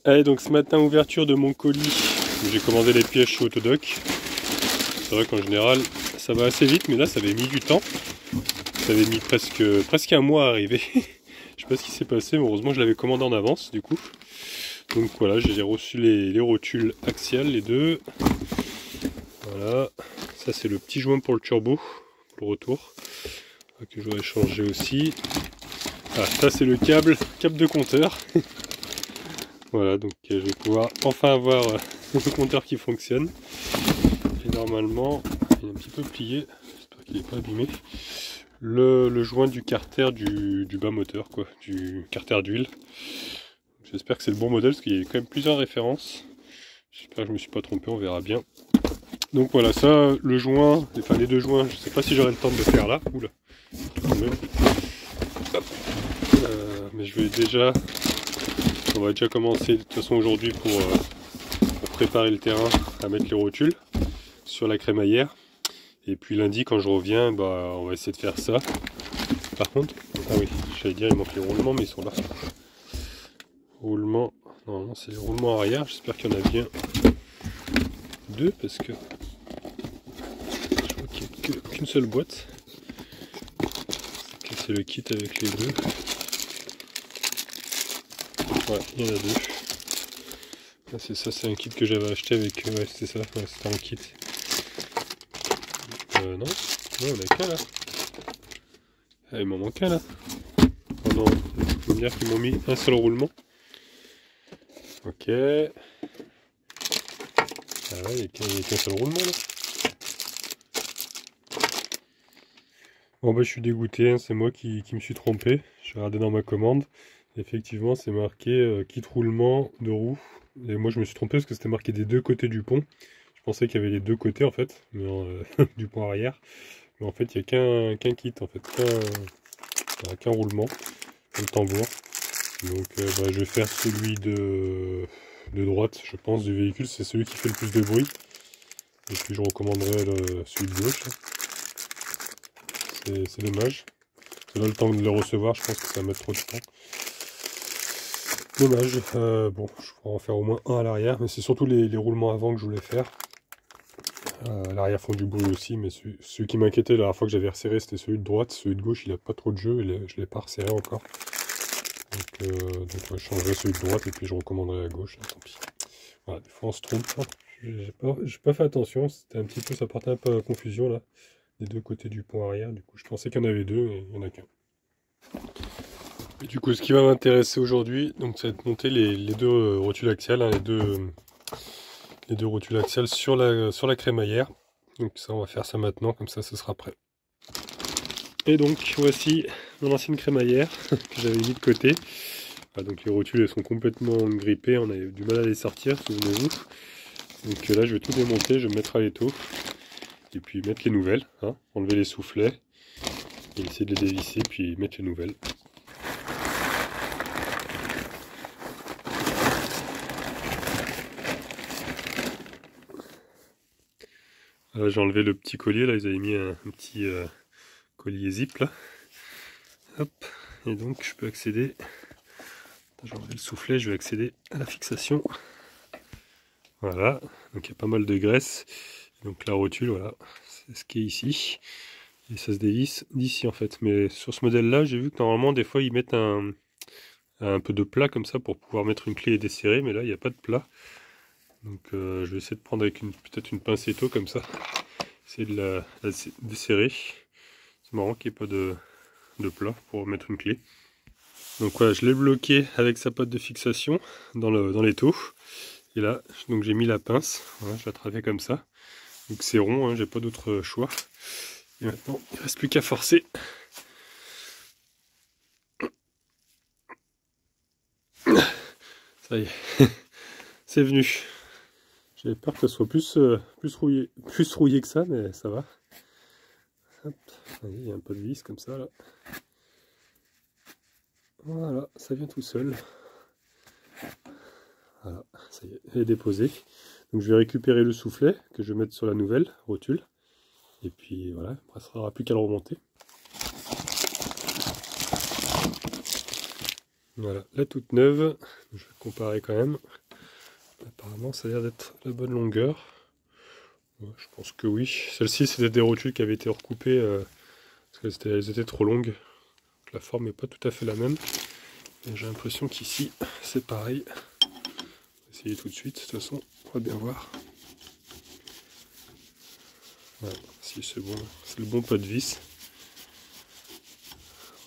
Allez, donc ce matin, ouverture de mon colis. J'ai commandé les pièges chez Autodoc. C'est vrai qu'en général, ça va assez vite, mais là, ça avait mis du temps. Ça avait mis presque un mois à arriver. Je sais pas ce qui s'est passé, mais heureusement, je l'avais commandé en avance, du coup. Donc voilà, j'ai reçu les rotules axiales, les deux. Voilà. Ça, c'est le petit joint pour le turbo, pour le retour, que j'aurais changé aussi. Ah, ça, c'est le câble de compteur. Voilà, donc je vais pouvoir enfin avoir le compteur qui fonctionne. Et normalement, il est un petit peu plié, j'espère qu'il n'est pas abîmé. Le joint du carter du bas moteur, quoi, du carter d'huile. J'espère que c'est le bon modèle, parce qu'il y a quand même plusieurs références. J'espère que je ne me suis pas trompé, on verra bien. Donc voilà, ça, le joint, enfin les deux joints, je ne sais pas si j'aurai le temps de le faire là. Oula, mais je vais déjà... On va déjà commencer de toute façon aujourd'hui pour préparer le terrain à mettre les rotules sur la crémaillère. Et puis lundi quand je reviens, bah, on va essayer de faire ça. Par contre, ah oui, j'allais dire il manque les roulements, mais ils sont là. Roulement, normalement c'est les roulements arrière, j'espère qu'il y en a bien deux parce que je crois qu'il n'y a qu'une seule boîte. C'est le kit avec les deux. Ouais, il y en a deux. Ah, c'est ça, c'est un kit que j'avais acheté avec... Ouais, c'est ça, ouais, c'était un kit. Non, on a qu'un là. Ah, il m'en manque un là. Oh non, il faut me dire qu'ils m'ont mis un seul roulement. Ok. Ah ouais, il n'y a qu'un seul roulement là. Bon bah je suis dégoûté, hein, c'est moi qui me suis trompé. Je suis regardé dans ma commande. Effectivement, c'est marqué kit roulement de roue. Et moi je me suis trompé parce que c'était marqué des deux côtés du pont. Je pensais qu'il y avait les deux côtés en fait, mais du pont arrière. Mais en fait il n'y a qu'un kit en fait, qu'un roulement, le tambour. Donc bah, je vais faire celui de droite, je pense, du véhicule. C'est celui qui fait le plus de bruit. Et puis je recommanderai celui de gauche. C'est dommage. Là, le temps de le recevoir, je pense que ça va mettre trop de temps. Dommage. Bon, je pourrais en faire au moins un à l'arrière, mais c'est surtout les roulements avant que je voulais faire. L'arrière font du bruit aussi, mais celui qui m'inquiétait la dernière fois que j'avais resserré, c'était celui de droite. Celui de gauche, il n'a pas trop de jeu, je ne l'ai pas resserré encore. Donc je changerai celui de droite et puis je recommanderai à gauche, tant pis. Voilà, des fois on se trompe. Hein. J'ai pas fait attention, c'était un petit peu, ça portait un peu à confusion là. Les deux côtés du pont arrière, du coup je pensais qu'il y en avait deux, mais il n'y en a qu'un. Du coup ce qui va m'intéresser aujourd'hui, donc ça va être monter les deux rotules axiales, hein, les deux rotules axiales sur la crémaillère. Donc ça on va faire ça maintenant, comme ça ce sera prêt. Et donc voici mon ancienne crémaillère que j'avais mis de côté. Voilà, donc les rotules elles sont complètement grippées, on a du mal à les sortir, souvenez-vous. Donc là je vais tout démonter, je vais me mettre à l'étau. Et puis mettre les nouvelles, hein, enlever les soufflets, et essayer de les dévisser, puis mettre les nouvelles. J'ai enlevé le petit collier, là ils avaient mis un petit collier zip là. Hop, et donc je peux accéder, j'ai enlevé le soufflet, je vais accéder à la fixation. Voilà, donc il y a pas mal de graisse. Donc la rotule, voilà, c'est ce qui est ici. Et ça se dévisse d'ici en fait. Mais sur ce modèle là, j'ai vu que normalement des fois ils mettent un peu de plat comme ça pour pouvoir mettre une clé et desserrer. Mais là il n'y a pas de plat. Donc je vais essayer de prendre avec peut-être une pincetto comme ça. Essayer de la desserrer. C'est marrant qu'il n'y ait pas de plat pour mettre une clé. Donc voilà, je l'ai bloqué avec sa pote de fixation dans l'étau. Et là, donc j'ai mis la pince. Voilà, je la travaille comme ça. Donc c'est rond, hein, j'ai pas d'autre choix. Et maintenant, il ne reste plus qu'à forcer. Ça y est, c'est venu. J'avais peur que ça soit plus rouillé que ça, mais ça va. Hop, il y a un peu de vis comme ça là. Voilà, ça vient tout seul. Voilà, ça y est, elle est déposée. Donc je vais récupérer le soufflet que je vais mettre sur la nouvelle rotule. Et puis voilà, après ça n'aura plus qu'à le remonter. Voilà, la toute neuve. Je vais comparer quand même. Apparemment, ça a l'air d'être la bonne longueur. Ouais, je pense que oui. Celle-ci, c'était des rotules qui avaient été recoupées parce qu'elles étaient trop longues. Donc, la forme n'est pas tout à fait la même. J'ai l'impression qu'ici, c'est pareil. On va essayer tout de suite. De toute façon, on va bien voir. Voilà, si c'est bon, c'est le bon pas de vis.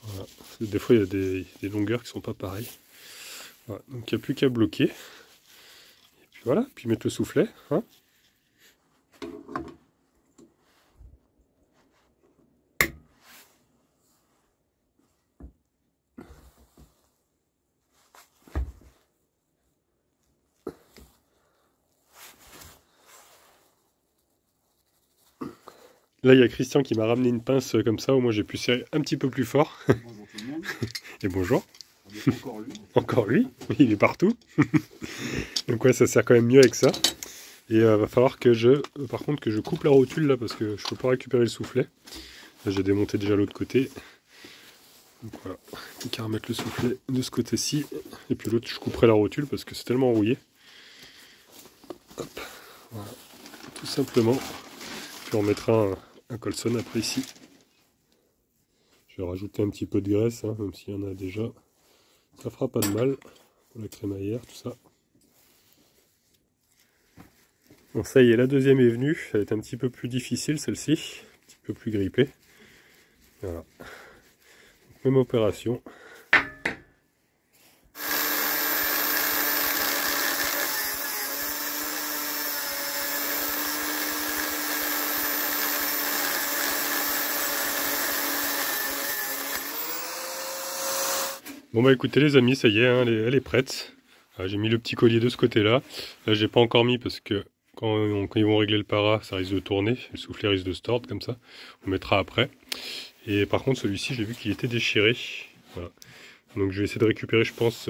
Voilà. Des fois, il y a des longueurs qui sont pas pareilles. Voilà. Donc, il n'y a plus qu'à bloquer. Et puis voilà, puis mettre le soufflet. Hein. Là, il y a Christian qui m'a ramené une pince comme ça, où moi j'ai pu serrer un petit peu plus fort. Bonjour tout le monde. Et bonjour. Encore lui. Encore lui, il est partout. Donc ouais, ça sert quand même mieux avec ça. Et va falloir que par contre, que je coupe la rotule là, parce que je peux pas récupérer le soufflet. Là, j'ai démonté déjà l'autre côté. Donc voilà, il faut qu'à remettre le soufflet de ce côté-ci. Et puis l'autre, je couperai la rotule parce que c'est tellement rouillé. Hop, voilà, tout simplement. Puis on mettra un colson après ici. Je vais rajouter un petit peu de graisse, hein, même s'il y en a déjà. Ça fera pas de mal pour la crémaillère, tout ça. Bon, ça y est, la deuxième est venue. Elle est un petit peu plus difficile, celle-ci. Un petit peu plus grippée. Voilà. Même opération. Bon bah écoutez les amis, ça y est, hein, elle est prête. J'ai mis le petit collier de ce côté-là. Là j'ai pas encore mis parce que quand ils vont régler le para, ça risque de tourner. Le soufflet risque de se tordre comme ça. On mettra après. Et par contre celui-ci, j'ai vu qu'il était déchiré. Voilà. Donc je vais essayer de récupérer, je pense,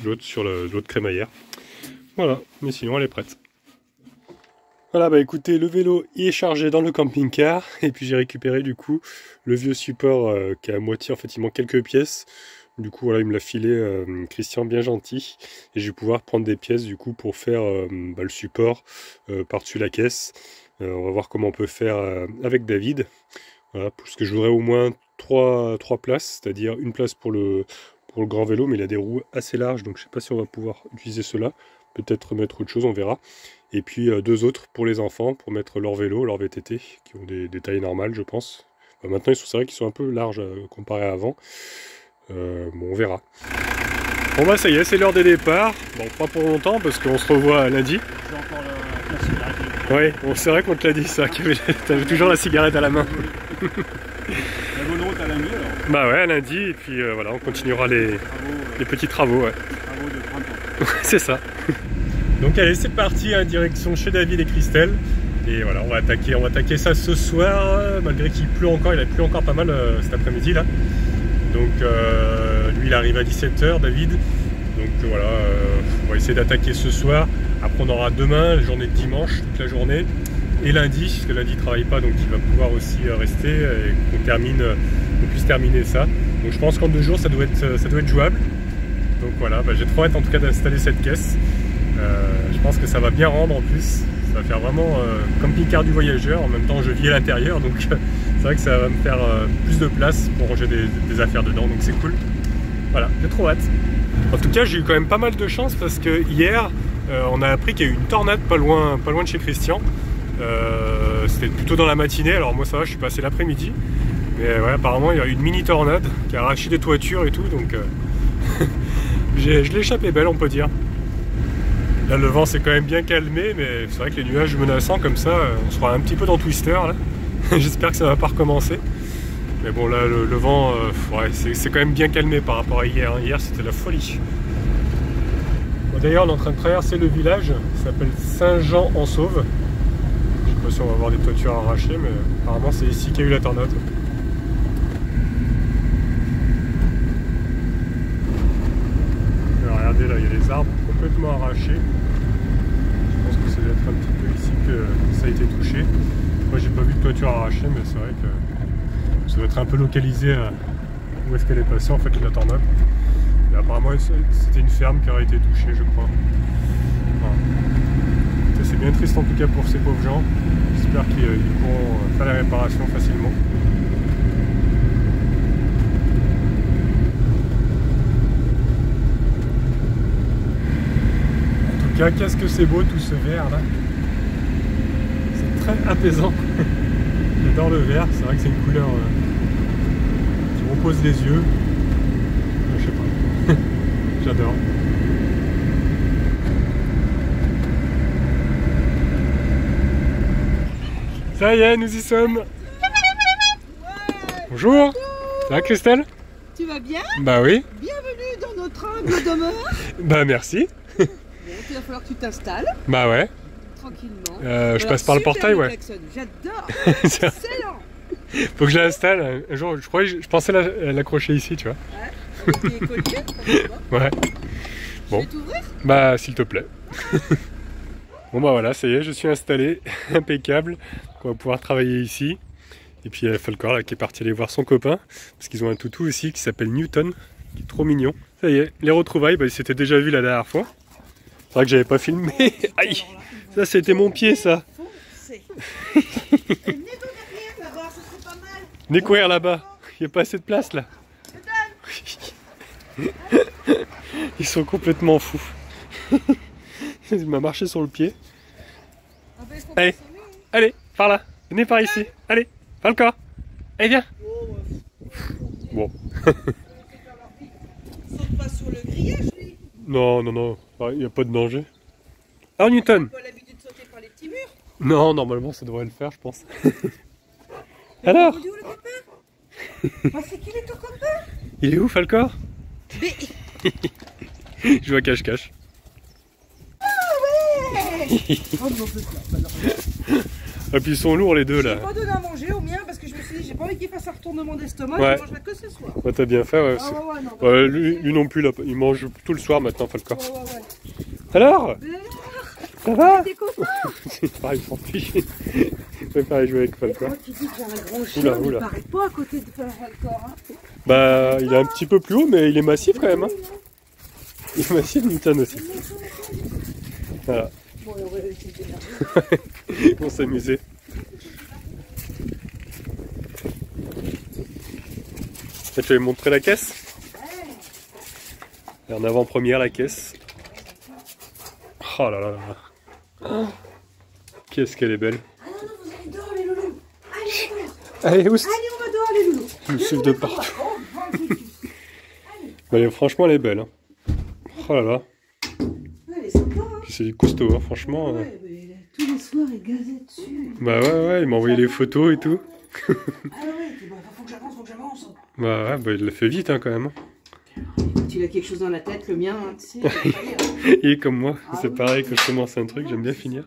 l'autre sur l'autre crémaillère. Voilà, mais sinon elle est prête. Voilà, bah écoutez, le vélo y est chargé dans le camping-car. Et puis j'ai récupéré du coup le vieux support qui est à moitié, en fait il manque quelques pièces. Du coup, voilà, il me l'a filé, Christian, bien gentil. Et je vais pouvoir prendre des pièces, du coup, pour faire le support par-dessus la caisse. On va voir comment on peut faire avec David. Voilà, parce que je voudrais au moins 3 places, c'est-à-dire une place pour le grand vélo, mais il a des roues assez larges, donc je ne sais pas si on va pouvoir utiliser cela. Peut-être mettre autre chose, on verra. Et puis 2 autres pour les enfants, pour mettre leur vélo, leur VTT, qui ont des tailles normales, je pense. Maintenant, c'est vrai qu'ils sont un peu larges comparé à avant. Bon, on verra. Bon bah ça y est, c'est l'heure des départs. Bon, pas pour longtemps parce qu'on se revoit lundi. J'ai encore la cigarette. Oui, bon, c'est vrai qu'on te l'a dit ça, que t'avais toujours la cigarette à la main. La bonne route à lundi alors. Bah ouais, à lundi, et puis voilà, on continuera les petits travaux. Ouais. Travaux de printemps. C'est ça. Donc allez, c'est parti, hein, direction chez David et Christelle. Et voilà, on va attaquer ça ce soir, malgré qu'il pleut encore, il a plu encore pas mal cet après-midi là. Donc lui il arrive à 17 h, David. Donc voilà, on va essayer d'attaquer ce soir. Après on aura demain, la journée de dimanche, toute la journée. Et lundi, puisque lundi il ne travaille pas, donc il va pouvoir aussi rester et qu'on puisse terminer ça. Donc je pense qu'en 2 jours ça doit être jouable. Donc voilà, bah, j'ai trop hâte en tout cas d'installer cette caisse. Je pense que ça va bien rendre en plus. Ça va faire vraiment camping-car du voyageur. En même temps je vis à l'intérieur, donc c'est vrai que ça va me faire plus de place pour ranger des affaires dedans, donc c'est cool. Voilà, j'ai trop hâte. En tout cas, j'ai eu quand même pas mal de chance parce que hier, on a appris qu'il y a eu une tornade pas loin de chez Christian. C'était plutôt dans la matinée, alors moi ça va, je suis passé l'après-midi. Mais ouais, apparemment, il y a eu une mini tornade qui a arraché des toitures et tout, donc je l'ai échappé belle, on peut dire. Là, le vent s'est quand même bien calmé, mais c'est vrai que les nuages menaçants comme ça, on sera un petit peu dans Twister là. J'espère que ça va pas recommencer. Mais bon là le vent ouais, c'est quand même bien calmé par rapport à hier. Hier c'était la folie. Bon, d'ailleurs on est en train de traverser le village, ça s'appelle Saint-Jean-en-Sauve. Je sais pas si on va avoir des toitures arrachées, mais apparemment c'est ici qu'il y a eu la tornade. Alors, regardez là, il y a les arbres complètement arrachés. Je pense que ça doit être un petit peu ici que ça a été touché. Moi j'ai pas vu de toiture arrachée, mais c'est vrai que ça doit être un peu localisé où est-ce qu'elle est passée en fait la tornade. Et apparemment, c'était une ferme qui aurait été touchée, je crois. Voilà. C'est bien triste en tout cas pour ces pauvres gens. J'espère qu'ils pourront faire la réparation facilement. En tout cas, qu'est-ce que c'est beau tout ce vert là. C'est très apaisant. J'adore le vert, c'est vrai que c'est une couleur qui repose les yeux. Je sais pas. J'adore. Ça y est, nous y sommes. Ouais. Bonjour. Ça va Christelle? Tu vas bien? Bah oui. Bienvenue dans notre humble demeure. Bah merci. Bon, il va falloir que tu t'installes. Bah ouais. Tranquillement. Je passe par le portail, ouais. J'adore. Excellent. Faut que je l'installe. Un jour, je pensais l'accrocher ici, tu vois. Ouais. Avec les colliers. Ouais. Bon. Je vais t'ouvrir? Bah s'il te plaît. Bon bah voilà, ça y est, je suis installé, impeccable. On va pouvoir travailler ici. Et puis il y a Falcor là, qui est parti aller voir son copain, parce qu'ils ont un toutou aussi qui s'appelle Newton, qui est trop mignon. Ça y est, les retrouvailles, bah, ils s'étaient déjà vus la dernière fois. C'est vrai que j'avais pas filmé. Aïe, ça c'était mon pied ça. Venez courir là-bas, il n'y a pas assez de place là. Ils sont complètement fous. Il m'a marché sur le pied. Allez, allez, par là. Venez par ici. Allez, Falcor. Allez, viens. Bon. Saute pas sur le grillage, lui. Non, non, non. Il n'y a pas de danger. Alors, Newton. Tu as pas l'habitude de sauter par les petits murs. Non, normalement, ça devrait le faire, je pense. Alors. Il est où le copain? C'est qu'il est ton copain? Il est où, Falcor? Je vois cache-cache. Ah puis ils sont lourds les deux là. J'ai pas donné à manger au mien parce que je me suis dit j'ai pas envie qu'il fasse un retournement d'estomac, ouais. Je mangerai que ce soir. Ouais, t'as bien fait, ouais. Non, lui non plus, là, il mange tout le soir maintenant, Falcor. Ouais. Alors, ça va? T'es content? C'est pareil, il s'en fiche. Je préfère jouer avec Falcor. Moi qui dis que j'ai un grand chien, il paraît pas à côté de Falcor. Hein. Bah, il est un petit peu plus haut, mais il est massif quand même. Hein. Il est massif, Newton aussi. Voilà. Bon, on va essayer Ils vont s'amuser. Tu vas lui montrer la caisse? Et en avant-première la caisse. Oh là là là. Oh. Qu'est-ce qu'elle est belle. Ah non, vous allez dehors les loulous. Allez, où Allez, on va dehors les loulous. Je me souffle de partout. Mais franchement, elle est belle. Hein. Oh là là. Elle est sympa, hein. C'est du costaud, hein, franchement. Ouais, mais tous les soirs, il gazait dessus. Bah ouais, il m'a envoyé les photos et tout. Ah ouais, bah, faut que j'avance. Bah ouais, bah il l'a fait vite hein, quand même. Quand il a quelque chose dans la tête, le mien, tu sais, il va faillir. Il est comme moi, c'est pareil, quand je commence un truc, j'aime bien finir.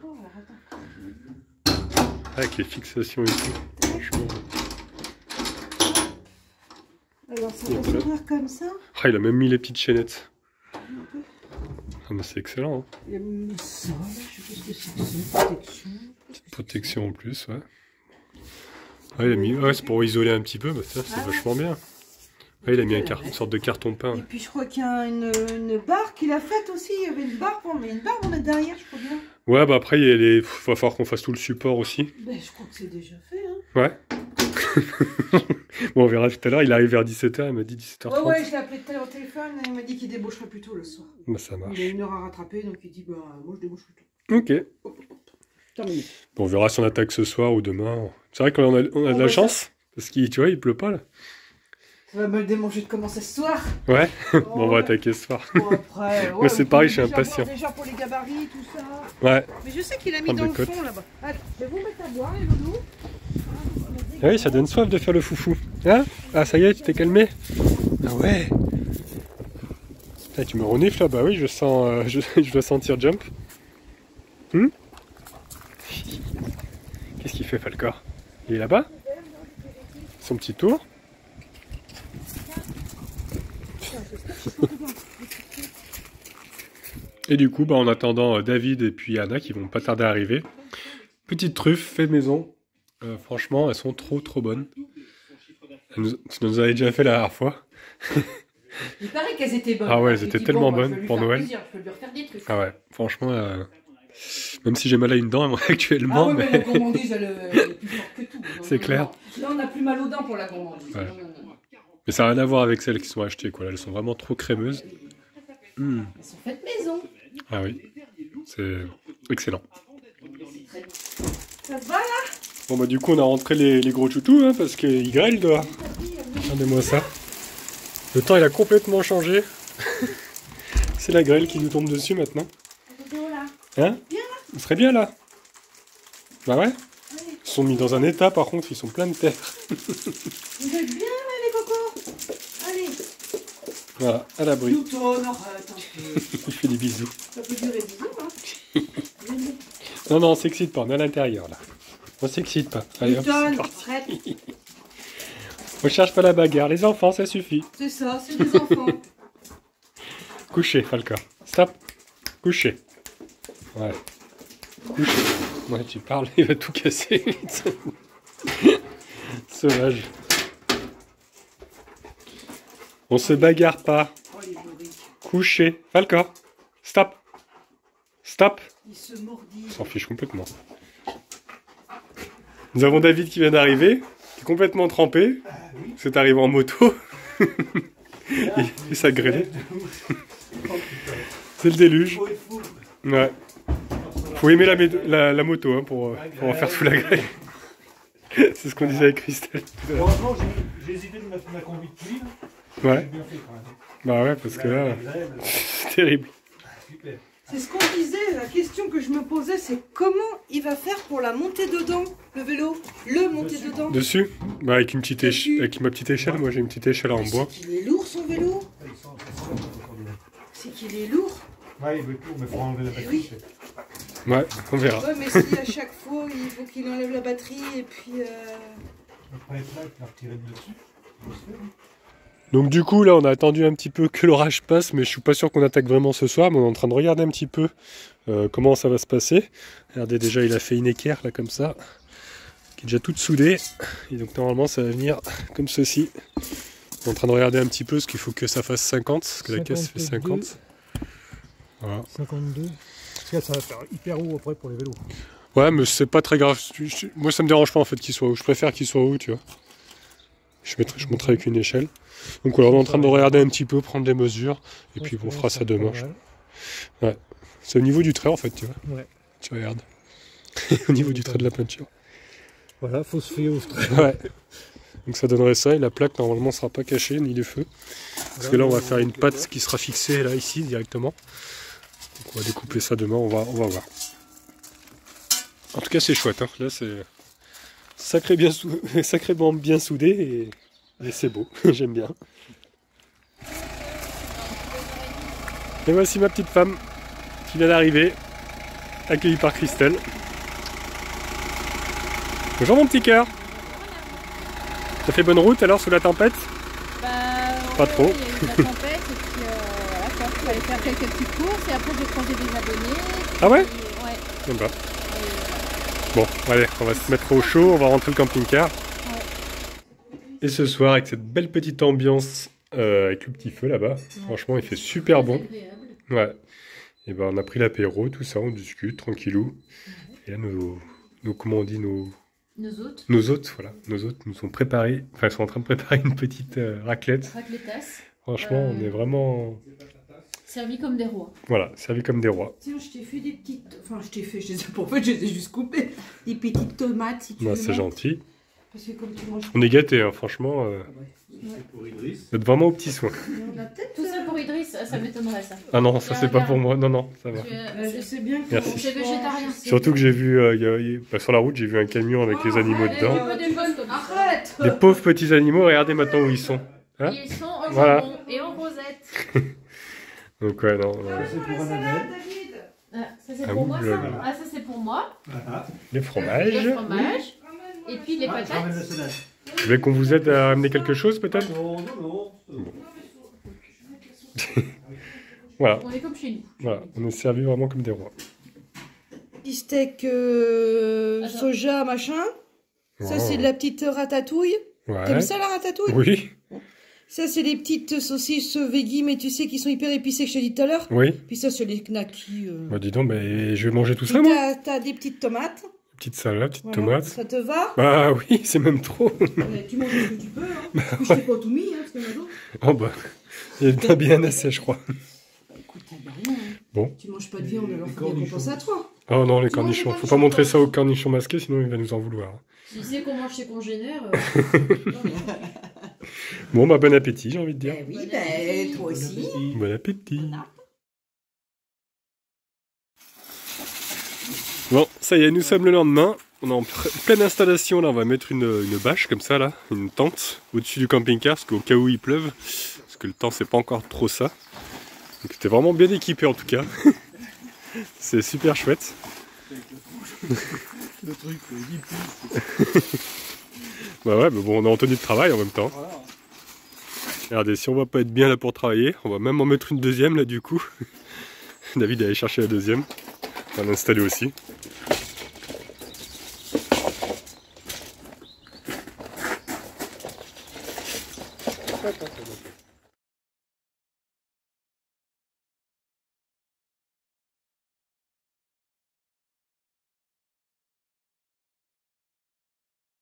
Avec les fixations et tout, franchement. Alors ça va s'ouvrir comme ça. Ah, il a même mis les petites chaînettes. Ah bah c'est excellent. Hein. Il a mis ça, je sais pas ce que c'est, une protection. Petite protection en plus, ouais. Ah, il a mis, ouais, c'est pour isoler un petit peu, bah ça c'est vachement bien. Ouais, il a mis une sorte de carton peint. Et puis je crois qu'il y a une barre qu'il a faite aussi, il y avait une barre pour mettre derrière, je crois bien. Ouais, bah après il va falloir qu'on fasse tout le support aussi. Ben je crois que c'est déjà fait, hein. Ouais. Bon, on verra tout à l'heure, il arrive vers 17h, il m'a dit 17h30. Ouais, je l'ai appelé au téléphone et il m'a dit qu'il débaucherait plus tôt le soir. Bah ça marche. Il a 1 heure à rattraper, donc il dit, bah moi je débauche plus tôt. Ok. Terminé. Bon, on verra si on attaque ce soir ou demain. C'est vrai qu'on a de la chance, parce qu'il, tu vois, il pleut pas là. Ça va me le démanger de commencer ce soir. Ouais, bon, on va attaquer ce soir. Bon, après, Moi c'est pareil, je suis impatient. Déjà pour les gabarits, tout ça. Ouais. Mais je sais qu'il a mis dans le fond là-bas. Allez, je vais vous mettre à boire les loulous. Ah oui, ça donne soif de faire le foufou. Hein? Ah, ça y est, tu t'es calmé? Ah ouais. Ah, tu me renifles là? Bah oui, je sens, je dois sentir Jump. Qu'est-ce qu'il fait, Falcor? Il est là-bas? Son petit tour? Et du coup, bah, en attendant David et puis Anna qui vont pas tarder à arriver, petite truffe fait maison. Franchement, elles sont trop bonnes. Tu nous avais déjà fait la dernière fois. Il paraît qu'elles étaient bonnes. Ah ouais, elles Je me étaient dis, tellement bon, bah, bonnes je peux lui pour faire Noël. plaisir, je peux lui refaire des trucs. Ah ouais, franchement, même si j'ai mal à une dent moi, actuellement, Ah ouais, mais mais la gourmandise, elle est plus forte que tout. Non, c'est non, clair. non. Là, on a plus mal aux dents pour la gourmandise. Ouais. Non, non, non. Mais ça n'a rien à voir avec celles qui sont achetées, quoi. Là, elles sont vraiment trop crémeuses. Elles sont faites maison. Ah oui, c'est excellent. Ça te va, là? Bon bah du coup on a rentré les gros choutous hein, parce qu'il grêle dehors. Regardez-moi ça. Le temps il a complètement changé. C'est la grêle qui nous tombe dessus maintenant. Hein? On serait bien là. Bah ouais. Ils sont mis dans un état par contre, ils sont pleins de terre. Vous êtes bien, là, les cocos? Allez. Voilà, à l'abri. Newton, arrête. Il fait des bisous. Ça peut durer 10 ans, hein. Non, non, on s'excite pas, on est à l'intérieur là. On s'excite pas. Allez, hop, Newton, c'est parti. arrête. On cherche pas la bagarre, les enfants ça suffit. C'est ça, c'est des enfants. Couchez, Falca. Stop. Couchez. Ouais. Couchez. Ouais, tu parles, il va tout casser. Sauvage. On se bagarre pas. Oh, les bourriques. Couchez. Falca. Stop. Stop. Ils se mordillent. On s'en fiche complètement. Nous avons David qui vient d'arriver, qui est complètement trempé. C'est arrivé en moto. Et ça grêlait. C'est le déluge. Ouais. Faut aimer la moto hein, pour en faire sous la grêle. C'est ce qu'on disait avec Christelle. Heureusement, j'ai hésité de mettre ma combi de pluie. Ouais. J'ai bien fait quand même. Bah ouais, parce que là, c'est terrible. Super. C'est ce qu'on disait, la question que je me posais, c'est comment il va faire pour la montée dedans, le vélo, le monter dedans. Dessus, bah avec une petite avec ma petite échelle, moi j'ai une petite échelle en bois. C'est qu'il est lourd son vélo. C'est qu'il est lourd. Ouais, il veut tout, mais il faut enlever la batterie. Oui. Ouais, on verra. Ouais, mais si à chaque fois il faut qu'il enlève la batterie et puis. Après, là, il va retirer de dessus. Donc du coup là on a attendu un petit peu que l'orage passe, mais je suis pas sûr qu'on attaque vraiment ce soir, mais on est en train de regarder un petit peu comment ça va se passer. Regardez déjà il a fait une équerre là comme ça, qui est déjà toute soudée, et donc normalement ça va venir comme ceci. On est en train de regarder un petit peu, parce qu'il faut que ça fasse 50, parce que la caisse fait 50. Voilà. 52. Parce que ça va faire hyper haut après pour les vélos. Ouais mais c'est pas très grave, moi ça me dérange pas en fait qu'il soit haut, je préfère qu'il soit haut tu vois. Je montrerai avec une échelle. Donc voilà, on est en train de regarder un petit peu, prendre des mesures, et puis on fera ça demain. Ouais. C'est au niveau du trait en fait, tu vois. Ouais. Tu regardes. Au niveau du trait de la peinture. Voilà, faut se fier au trait. Ouais. Donc ça donnerait ça, et la plaque normalement ne sera pas cachée, ni les feux. Parce que là on va faire une patte qui sera fixée là, ici, directement. Donc on va découper ça demain, on va voir. En tout cas c'est chouette, hein. Là c'est sacrément bien soudé, et c'est beau, j'aime bien. Et voici ma petite femme qui vient d'arriver, accueillie par Christelle. Bonjour mon petit cœur. T'as fait bonne route alors sous la tempête? Bah, Pas ouais, trop. Il y a eu la tempête et puis voilà quoi, il fallait faire quelques petites courses et après j'ai croisé des abonnés. Ah ouais? Et, ouais. J'aime pas. Bon, allez, on va se mettre au chaud, on va rentrer le camping-car. Et ce soir, avec cette belle petite ambiance, avec le petit feu là-bas, franchement, il fait super bon. Ouais. Et ben, on a pris l'apéro, tout ça, on discute, tranquillou. Et là, comment on dit, Nos hôtes. nos hôtes, voilà, nos hôtes nous sont préparés, enfin, ils sont en train de préparer une petite raclette. Racletas. Franchement, on est vraiment, Servis comme des rois. voilà, servis comme des rois. Tiens, je t'ai fait des petites. Enfin, je les ai pas en fait, je les ai juste coupées. Des petites tomates si tu Bah, veux. c'est gentil. Parce que comme tu manges. On est gâtés, hein, franchement. Vous êtes vraiment aux petits soins. On a peut-être. Tout ça pour Idriss, ça m'étonnerait ça. Ah non, ça c'est pas pour moi. Non, non, ça va. Je sais bien que. Merci. C'est végétarien. Surtout que j'ai vu, bah, sur la route, j'ai vu un camion avec les animaux dedans. Arrête. Des pauvres petits animaux, regardez maintenant où ils sont. Hein? Ils sont en Voilà. jambon et en rosette. Donc ouais, non. C'est pour un Annabelle. David. Ah, ça c'est Ah, pour moi ça. oulala. Ah ça c'est pour moi. Les fromages. Le fromage. Et puis les Ah, je ramène la patates. salade. Vous voulez qu'on vous aide à amener quelque chose peut-être? Non, non, non. Voilà, On est comme chez nous. voilà, on est servi vraiment comme des rois. Petit steak soja machin. Ça Wow. c'est de la petite ratatouille. Ouais. T'aimes ça la ratatouille? Oui. Ça, c'est les petites saucisses veggie, mais tu sais, qui sont hyper épicées que je t'ai dit tout à l'heure. Oui. Puis ça, c'est les knackis. Bah dis donc, je vais manger tout Puis ça, moi. t'as des petites tomates. Petite salade, petite Voilà. tomate. Ça te va? Bah oui, c'est même trop. Mais tu manges ce que tu peux, hein. Je t'ai pas tout mis, hein, parce qu'il y en a d'autres. Oh bah, il y en a bien assez, je crois. Bah, écoute, t'as rien, hein. Bon. Tu manges pas de viande, alors Les faut bien cornichons. compenser à toi. Oh non, les Tu manges cornichons. des Faut pas montrer ça aux cornichons masqués, sinon il va nous en vouloir. Si c'est qu'on mange chez congénère. Bon, bah bon appétit, j'ai envie de dire. Eh oui, Bon ben, appétit. toi aussi. Bon appétit. Bon, ça y est, nous sommes le lendemain. On est en pleine installation, là, on va mettre une bâche comme ça, là, une tente, au-dessus du camping-car, parce qu'au cas où il pleuve, parce que le temps c'est pas encore trop ça. Donc c'était vraiment bien équipé en tout cas. C'est super chouette. Le truc, Bah ouais, mais bon, on est en tenue de travail en même temps. voilà. Regardez, si on va pas être bien là pour travailler, on va même en mettre une deuxième là du coup. David est allé chercher la deuxième. On va l'installer aussi.